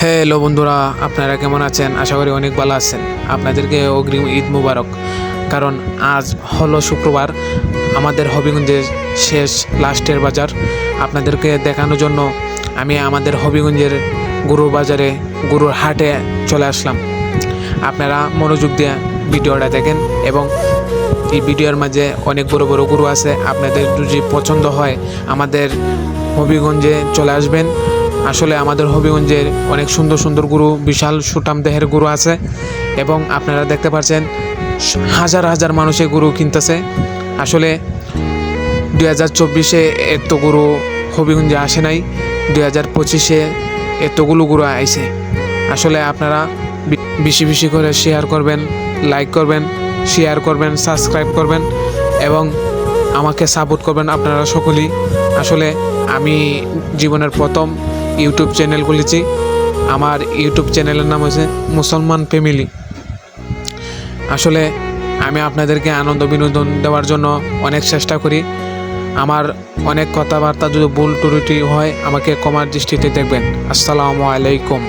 Hello বন্ধুরা, আপনারা কেমন আছেন? আশা করি অনেক ভালো আছেন। আপনাদেরকে অগ্রিম ঈদ মুবারক। কারণ আজ হলো শুক্রবার, আমাদের হবিগঞ্জের শেষ লাস্টের বাজার। আপনাদেরকে দেখানোর জন্য আমি আমাদের হবিগঞ্জের গরুর বাজারে, গরুর হাটে চলে আসলাম। আপনারা মনোযোগ দিয়ে ভিডিওটা দেখেন এবং এই ভিডিওর মাঝে অনেক বড় বড় গরু আছে। আপনাদের যদি পছন্দ হয় আমাদের হবিগঞ্জে চলে আসবেন। আসলে আমাদের হবিগঞ্জের অনেক সুন্দর সুন্দর গরু, বিশাল সুঠাম দেহের গরু আছে এবং আপনারা দেখতে পাচ্ছেন হাজার হাজার মানুষে গরু কিনতেছে। আসলে 2024-এ এত গরু হবিগঞ্জে আসে নাই, 2025-এ এতগুলো গরু আইছে। আসলে আপনারা বেশি বেশি করে শেয়ার করবেন, লাইক করবেন, শেয়ার করবেন, সাবস্ক্রাইব করবেন এবং আমাকে সাপোর্ট করবেন আপনারা সকলেই। আসলে আমি জীবনের প্রথম ইউটিউব চ্যানেল খুলেছি। আমার ইউটিউব চ্যানেলের নাম হচ্ছে মুসলমান ফ্যামিলি। আসলে আমি আপনাদেরকে আনন্দ বিনোদন দেওয়ার জন্য অনেক চেষ্টা করি। আমার অনেক কথাবার্তা যদি ভুল ত্রুটি হয় আমাকে ক্ষমার দৃষ্টিতে দেখবেন। আসসালামু আলাইকুম।